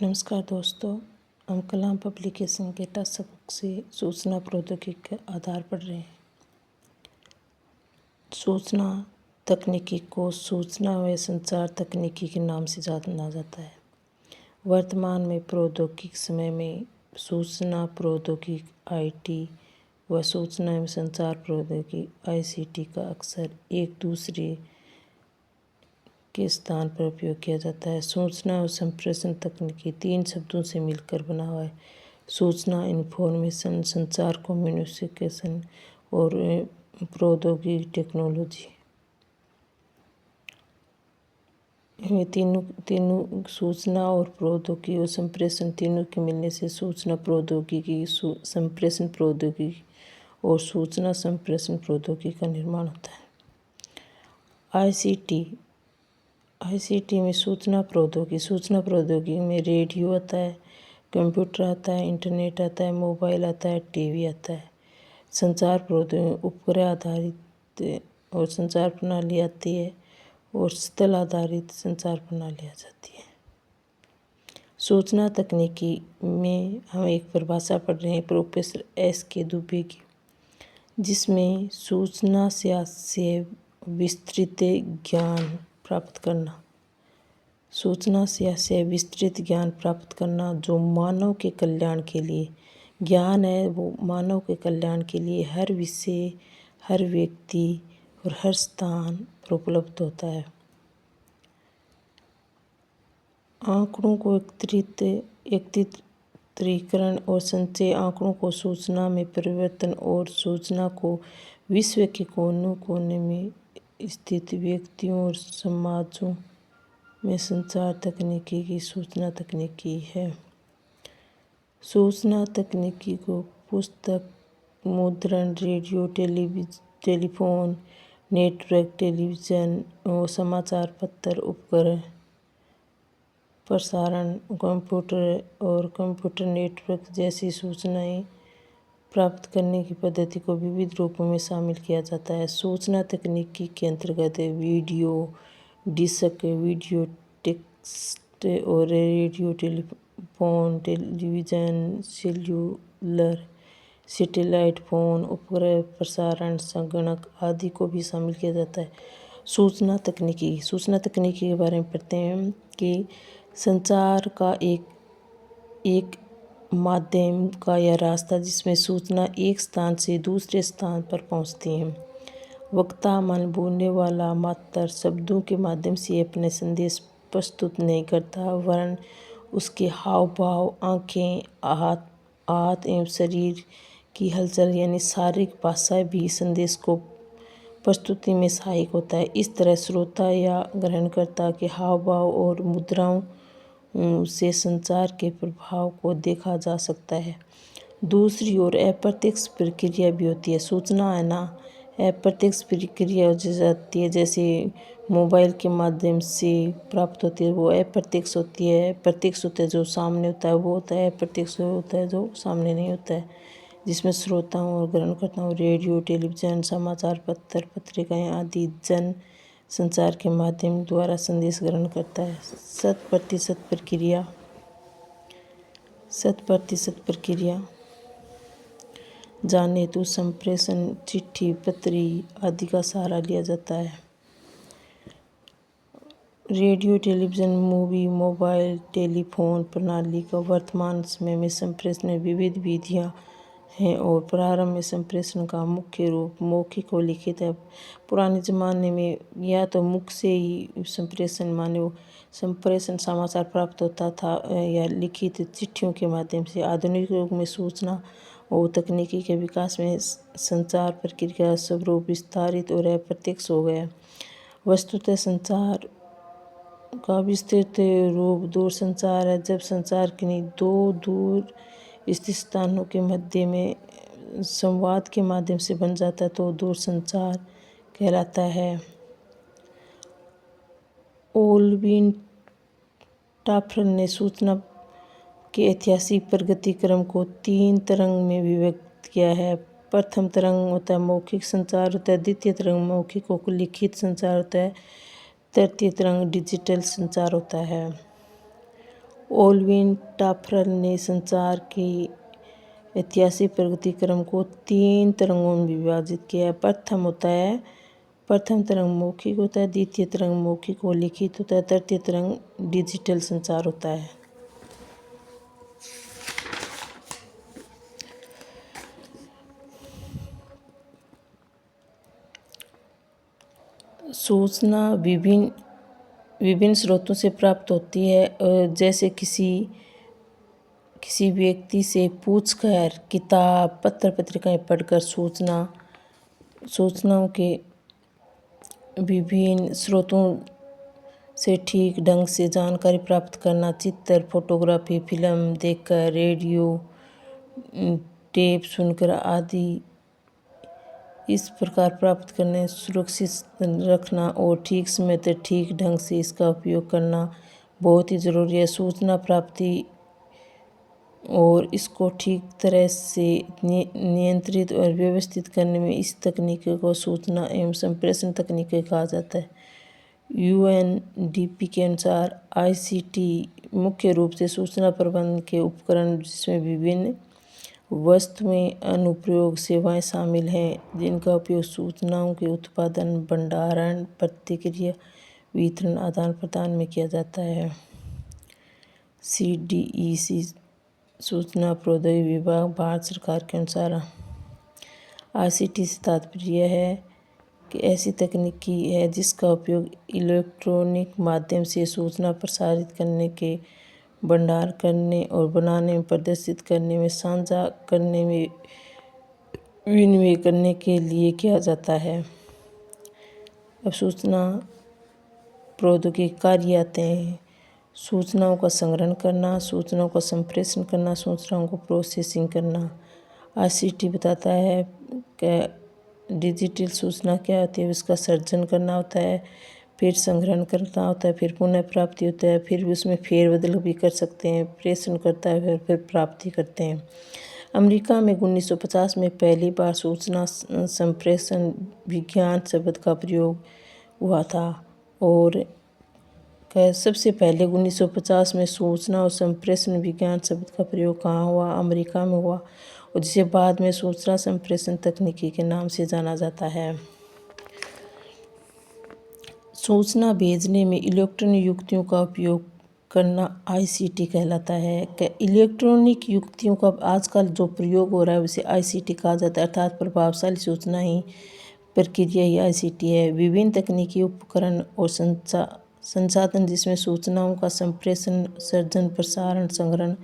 नमस्कार दोस्तों, हम कलाम पब्लिकेशन के टच सबक से सूचना प्रौद्योगिकी के आधार पढ़ रहे हैं। सूचना तकनीकी को सूचना व संचार तकनीकी के नाम से जाना जाता है। वर्तमान में प्रौद्योगिक समय में सूचना प्रौद्योगिकी आईटी व सूचना एवं संचार प्रौद्योगिकी आईसीटी का अक्सर एक दूसरे के स्थान पर उपयोग किया जाता है। सूचना और संप्रेषण तकनीकी 3 शब्दों से मिलकर बना हुआ है। सूचना इन्फॉर्मेशन, संचार कम्युनिकेशन और प्रौद्योगिकी टेक्नोलॉजी। ये तीनों सूचना और प्रौद्योगिकी और संप्रेषण तीनों के मिलने से सूचना प्रौद्योगिकी, संप्रेषण प्रौद्योगिकी और सूचना संप्रेषण प्रौद्योगिकी का निर्माण होता है। आईसीटी में सूचना प्रौद्योगिकी में रेडियो आता है, कंप्यूटर आता है, इंटरनेट आता है, मोबाइल आता है, टीवी आता है। संचार प्रौद्योगिकी उपग्रह आधारित और संचार प्रणाली आती है और स्थल आधारित संचार प्रणाली आ जाती है। सूचना तकनीकी में हम एक परिभाषा पढ़ रहे हैं प्रोफेसर SK दुबे की, जिसमें सूचना से विस्तृत ज्ञान प्राप्त करना। सूचना से विस्तृत ज्ञान प्राप्त करना जो मानव के कल्याण के लिए ज्ञान है, वो मानव के कल्याण के लिए हर विषय, हर व्यक्ति और हर स्थान पर उपलब्ध होता है। आंकड़ों को एकत्रीकरण और संचय, आंकड़ों को सूचना में परिवर्तन और सूचना को विश्व के कोने कोने में स्थित व्यक्तियों और समाजों में संचार तकनीकी की सूचना तकनीकी है। सूचना तकनीकी को पुस्तक, मुद्रण, रेडियो, टेलीफोन नेटवर्क, टेलीविज़न और समाचार पत्र, उपग्रह प्रसारण, कंप्यूटर और कंप्यूटर नेटवर्क जैसी सूचनाएं प्राप्त करने की पद्धति को विविध रूपों में शामिल किया जाता है। सूचना तकनीकी के अंतर्गत वीडियो डिस्क, वीडियो टेक्स्ट और radio, telephone, television, cellular, satellite phone, उपग्रह प्रसारण, संगणक आदि को भी शामिल किया जाता है। सूचना तकनीकी के बारे में पढ़ते हैं कि संचार का एक माध्यम का यह रास्ता जिसमें सूचना एक स्थान से दूसरे स्थान पर पहुंचती है। वक्ता मन बोलने वाला मात्र शब्दों के माध्यम से अपने संदेश प्रस्तुत नहीं करता, वरन उसके हाव भाव, आँखें, हाथ एवं शरीर की हलचल यानी शारीरिक भाषा भी संदेश को प्रस्तुति में सहायक होता है। इस तरह श्रोता या ग्रहणकर्ता के हाव भाव और मुद्राओं से संचार के प्रभाव को देखा जा सकता है। दूसरी ओर अप्रत्यक्ष प्रक्रिया भी होती है। सूचना है ना अप्रत्यक्ष प्रक्रिया हो जाती है, जैसे मोबाइल के माध्यम से प्राप्त होती है, वो अप्रत्यक्ष होती है। प्रत्यक्ष होता है जो सामने होता है वो होता है, अप्रत्यक्ष होता है जो सामने नहीं होता है, जिसमें श्रोताओं और ग्रहणकर्ताओं रेडियो, टेलीविज़न, समाचार पत्र, पत्रिकाएं आदि जन संचार के माध्यम द्वारा संदेश ग्रहण करता है। 100% प्रक्रिया जाने तो संप्रेषण, चिट्ठी, पत्री आदि का सहारा लिया जाता है। Radio, television, movie, mobile, telephone प्रणाली का वर्तमान समय में संप्रेषण में विविध विधियाँ हैं और प्रारंभ में संप्रेषण का मुख्य रूप मौखिक और लिखित है। पुराने ज़माने में या तो मुख से ही संप्रेषण समाचार प्राप्त होता था या लिखित चिट्ठियों के माध्यम से। आधुनिक युग में सूचना और तकनीकी के विकास में संचार प्रक्रिया स्वरूप विस्तारित और अप्रत्यक्ष हो गया। वस्तुतः संचार का विस्तृत रूप दूर संचार है। जब संचार किन्हीं दो दूर स्थित स्थानों के मध्य में संवाद के माध्यम से बन जाता है तो दूर संचार कहलाता है। ओल्विन टाफर ने सूचना के ऐतिहासिक प्रगति क्रम को 3 तरंग में विभक्त किया है। प्रथम तरंग होता है मौखिक संचार होता है, द्वितीय तरंग मौखिक और लिखित संचार होता है, तृतीय तरंग डिजिटल संचार होता है। ओल्विन टॉफरल ने संचार के ऐतिहासिक प्रगति क्रम को 3 तरंगों में विभाजित किया है। प्रथम तरंग मौखिक होता है, द्वितीय तरंग मौखिक व लिखित होता है, तृतीय तरंग डिजिटल संचार होता है। सूचना विभिन्न स्रोतों से प्राप्त होती है, जैसे किसी व्यक्ति से पूछकर, किताब, पत्र पत्रिकाएं पढ़कर सूचनाओं के विभिन्न स्रोतों से ठीक ढंग से जानकारी प्राप्त करना, चित्र, फोटोग्राफी, फिल्म देखकर, रेडियो, टेप सुनकर आदि इस प्रकार प्राप्त करने, सुरक्षित रखना और ठीक समय पर ठीक ढंग से इसका उपयोग करना बहुत ही ज़रूरी है। सूचना प्राप्ति और इसको ठीक तरह से नियंत्रित और व्यवस्थित करने में इस तकनीक को सूचना एवं संप्रेषण तकनीक कहा जाता है। यूएनडीपी के अनुसार आईसीटी मुख्य रूप से सूचना प्रबंधन के उपकरण जिसमें विभिन्न वस्तुएं, अनुप्रयोग, सेवाएं शामिल हैं, जिनका उपयोग सूचनाओं के उत्पादन, भंडारण, प्रतिक्रिया, वितरण, आदान प्रदान में किया जाता है। सीडीईसी सूचना प्रौद्योगिकी विभाग, भारत सरकार के अनुसार आईसीटी से तात्पर्य है कि ऐसी तकनीकी है जिसका उपयोग इलेक्ट्रॉनिक माध्यम से सूचना प्रसारित करने के, भंडार करने और बनाने में, प्रदर्शित करने में, साझा करने में, विनिमय करने के लिए किया जाता है। अब सूचना प्रौद्योगिकी कार्य आते हैं। सूचनाओं का संग्रहण करना, सूचनाओं का संप्रेषण करना, सूचनाओं को प्रोसेसिंग करना। आईसीटी बताता है कि डिजिटल सूचना क्या होती है, उसका सर्जन करना होता है, फिर संग्रहण करना होता है, फिर पुनः प्राप्ति होता है, फिर उसमें फेरबदल भी कर सकते हैं, प्रेषण करता है, फिर प्राप्ति करते हैं। अमेरिका में 1950 में पहली बार सूचना संप्रेषण विज्ञान शब्द का प्रयोग हुआ था और सबसे पहले 1950 में सूचना और संप्रेषण विज्ञान शब्द का प्रयोग कहाँ हुआ? अमेरिका में हुआ, और जिसे बाद में सूचना संप्रेषण तकनीकी के नाम से जाना जाता है। सूचना भेजने में इलेक्ट्रॉनिक युक्तियों का उपयोग करना आईसीटी कहलाता है। इलेक्ट्रॉनिक युक्तियों का आजकल जो प्रयोग हो रहा है उसे आईसीटी कहा जाता है, अर्थात प्रभावशाली सूचना ही प्रक्रिया ही आईसीटी है। विभिन्न तकनीकी उपकरण और संसाधन जिसमें सूचनाओं का संप्रेषण, सर्जन, प्रसारण, संग्रहण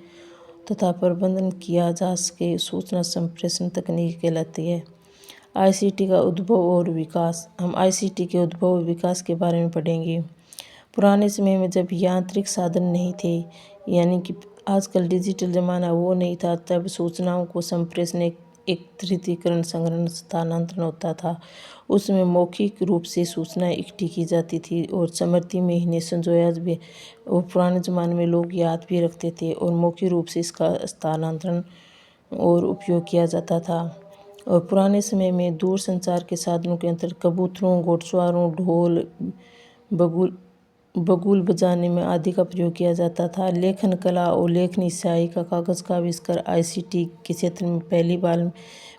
तथा प्रबंधन किया जा सके सूचना संप्रेषण तकनीक कहलाती है। आईसीटी का उद्भव और विकास। हम आईसीटी के उद्भव और विकास के बारे में पढ़ेंगे। पुराने समय में जब यांत्रिक साधन नहीं थे, यानी कि आजकल डिजिटल ज़माना वो नहीं था, तब सूचनाओं को संप्रेषण एकत्रीकरण, संग्रहण, स्थानांतरण होता था। उसमें मौखिक रूप से सूचनाएं इकट्ठी की जाती थी और स्मृति में इन्हें संजोया भी, और पुराने ज़माने में लोग याद भी रखते थे और मौखिक रूप से इसका स्थानांतरण और उपयोग किया जाता था। और पुराने समय में दूर संचार के साधनों के अंतर्गत कबूतरों, घुड़सवारों, ढोल, बगुल बजाने में आदि का प्रयोग किया जाता था। लेखन कला और लेखनी स्याही का कागज़ का आविष्कार आईसीटी के क्षेत्र में पहली बार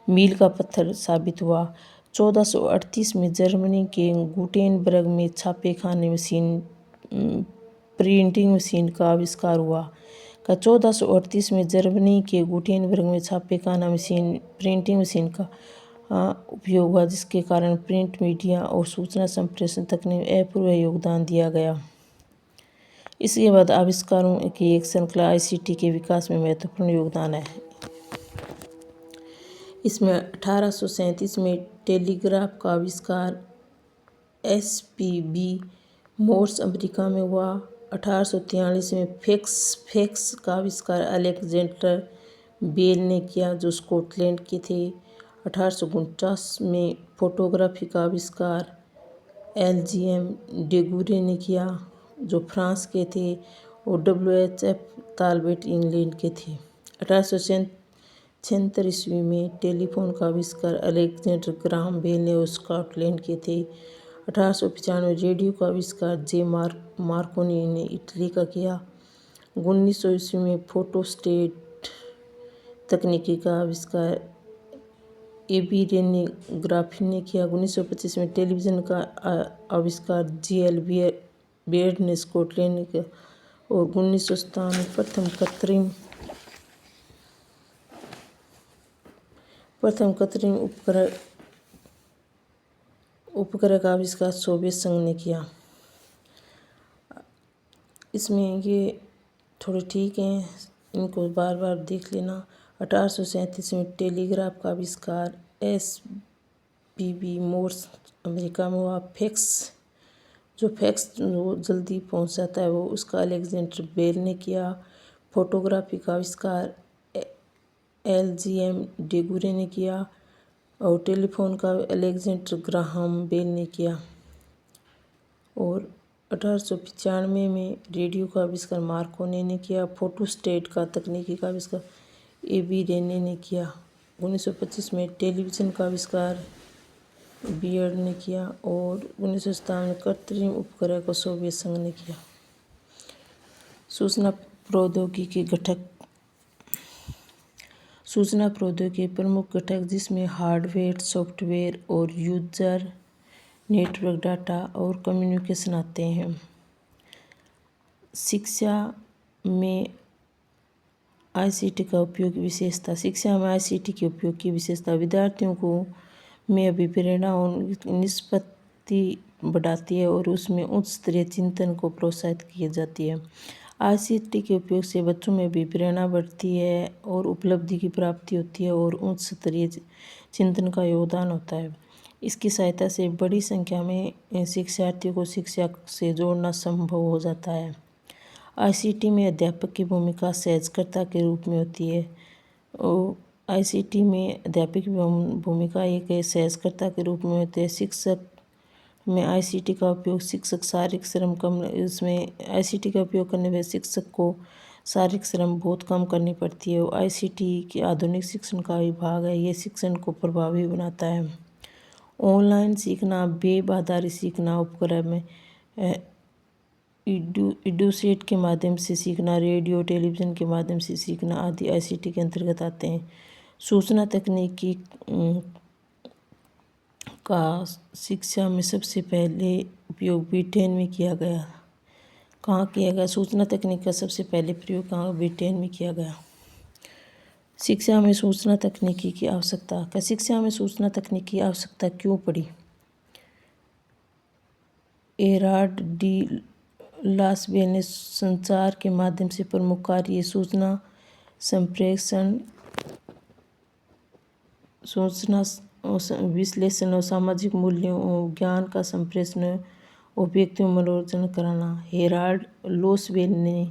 मील का पत्थर साबित हुआ। 1438 में जर्मनी के गुटेनबर्ग में छापेखाने मशीन, प्रिंटिंग मशीन का आविष्कार हुआ। 1438 में जर्मनी के गुटेनबर्ग में छापेखाना मशीन, प्रिंटिंग मशीन का उपयोग हुआ, जिसके कारण प्रिंट मीडिया और सूचना संप्रेषण तकनीक में अपूर्व योगदान दिया गया। इसके बाद आविष्कारों की एक श्रृंखला आईसीटी के विकास में महत्वपूर्ण योगदान है। इसमें 1837 में टेलीग्राफ का आविष्कार एसपीबी मोर्स अमेरिका में हुआ। 1843 में फैक्स का आविष्कार अलेक्जेंडर बेल ने किया, जो स्कॉटलैंड के थे। 1849 में फोटोग्राफी का आविष्कार एलजीएम डेगुरे ने किया, जो फ्रांस के थे, और WHF तालबेट इंग्लैंड के थे। 1876 ईस्वी में टेलीफोन का आविष्कार अलेक्जेंडर ग्राहम बेल ने, और स्कॉटलैंड के थे। 1895 रेडियो का आविष्कार जे मार्कोनी ने इटली का किया। 1900 ईस्वी में फोटोस्टेट तकनीकी का आविष्कार एबी रेनिग्राफी ने किया। 1925 में टेलीविज़न का आविष्कार GL बेयर्ड ने स्कॉटलैंड ने किया। और 1957 में प्रथम कृत्रिम उपग्रह का आविष्कार सोवियत संघ ने किया। इसमें ये थोड़े ठीक हैं, इनको बार बार देख लेना। 1837 में टेलीग्राफ का आविष्कार SBB मोर्स अमेरिका में हुआ। फैक्स जो जल्दी पहुंच जाता है वो उसका अलेक्जेंडर बेल ने किया। फोटोग्राफी का आविष्कार LGM डेगुरे ने किया। और टेलीफोन का अलेक्जेंडर ग्राहम बेल ने किया। और 1895 में रेडियो का आविष्कार मार्कोनी ने किया। फोटोस्टेट का तकनीकी का आविष्कार एबी रेने ने किया। 1925 में टेलीविज़न का आविष्कार बियर्ड ने किया। और 1957 में कृत्रिम उपग्रह को सोवियत संघ ने किया। सूचना प्रौद्योगिकी प्रमुख घटक जिसमें हार्डवेयर, सॉफ्टवेयर और यूजर नेटवर्क, डाटा और कम्युनिकेशन आते हैं। शिक्षा में ICT का उपयोग की विशेषता। शिक्षा में ICT के उपयोग की विशेषता विद्यार्थियों को में अभिप्रेरणा और निष्पत्ति बढ़ाती है और उसमें उच्च स्तरीय चिंतन को प्रोत्साहित की जाती है। ICT के उपयोग से बच्चों में अभिप्रेरणा बढ़ती है और उपलब्धि की प्राप्ति होती है और उच्च स्तरीय चिंतन का योगदान होता है। इसकी सहायता से बड़ी संख्या में शिक्षार्थियों को शिक्षा से जोड़ना संभव हो जाता है। ICT में अध्यापक की भूमिका सहजकर्ता के रूप में होती है। और ICT में अध्यापक की भूमिका एक सहजकर्ता के रूप में होती है। शिक्षक में ICT का उपयोग शिक्षक शारीरिक श्रम कम, इसमें ICT का उपयोग करने में शिक्षक को शारीरिक श्रम बहुत कम करनी पड़ती है। और ICT के आधुनिक शिक्षण का विभाग है, ये शिक्षण को प्रभावी बनाता है। ऑनलाइन सीखना, वेब आधारित सीखना, उपग्रह में एडुसेट के माध्यम से सीखना, रेडियो टेलीविज़न के माध्यम से सीखना आदि ICT के अंतर्गत आते हैं। सूचना तकनीकी का शिक्षा में सबसे पहले उपयोग ब्रिटेन में किया गया। कहाँ किया गया? सूचना तकनीक का सबसे पहले प्रयोग कहाँ? ब्रिटेन में किया गया। शिक्षा में सूचना तकनीकी की आवश्यकता। क्या शिक्षा में सूचना तकनीक की आवश्यकता क्यों पड़ी? एराड डी लासबेल ने संचार के माध्यम से प्रमुख कार्य सूचना संप्रेषण, सूचना विश्लेषण और सामाजिक मूल्यों और ज्ञान का संप्रेषण और व्यक्तियों मनोरंजन कराना। हेराल्ड लोसबेल ने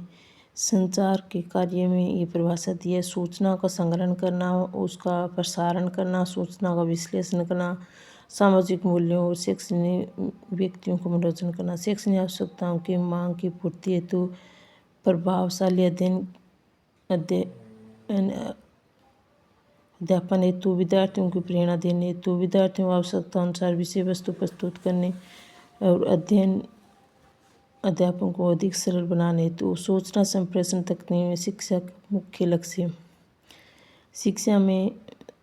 संचार के कार्य में ये परिभाषा दी है: सूचना का संग्रहण करना, उसका प्रसारण करना, सूचना का विश्लेषण करना, सामाजिक मूल्यों और शैक्षणिक व्यक्तियों को मनोरंजन करना। शैक्षणिक आवश्यकताओं की मांग की पूर्ति हेतु प्रभावशाली अध्यापन हेतु, विद्यार्थियों की प्रेरणा देने हेतु, विद्यार्थियों की आवश्यकता अनुसार विषय वस्तु प्रस्तुत करने और अध्यापन को अधिक सरल बनाने हेतु सूचना संप्रेषण तकनीक में शिक्षा का मुख्य लक्ष्य। शिक्षा में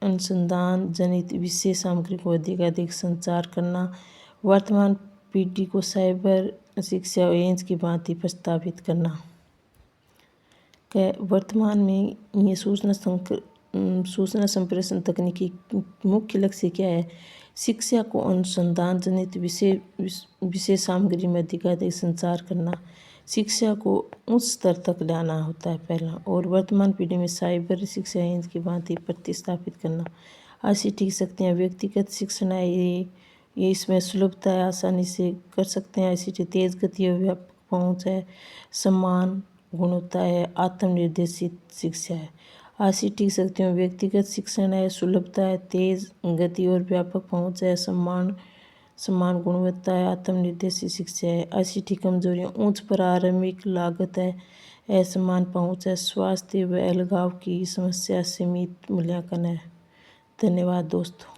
अनुसंधान जनित विषय सामग्री को अधिक संचार करना, वर्तमान पीढ़ी को साइबर शिक्षा एजेंस की भांति प्रस्तावित करना। वर्तमान में ये सूचना संप्रेषण तकनीकी मुख्य लक्ष्य क्या है? शिक्षा को अनुसंधान जनित विषय सामग्री में अधिक संचार करना, शिक्षा को उच्च स्तर तक लाना होता है पहला, और वर्तमान पीढ़ी में साइबर शिक्षा एजेंस की भांति प्रतिस्थापित करना। ICT की शक्तियाँ व्यक्तिगत शिक्षण है, ये इसमें सुलभता है, आसानी से कर सकते हैं। ICT तेज गति और व्यापक पहुँच है, समान गुणवत्ता है, आत्मनिर्देशित शिक्षा है। ICT की शक्तियों में व्यक्तिगत शिक्षण है, सुलभता है, तेज गति और व्यापक पहुँच है, समान गुणवत्ता है, आत्मनिर्देशित शिक्षा है। ICT कमजोरियाँ उच्च प्रारंभिक लागत है, असमान पहुँच है, स्वास्थ्य व अलगाव की समस्या, सीमित मूल्यांकन है। धन्यवाद दोस्तों।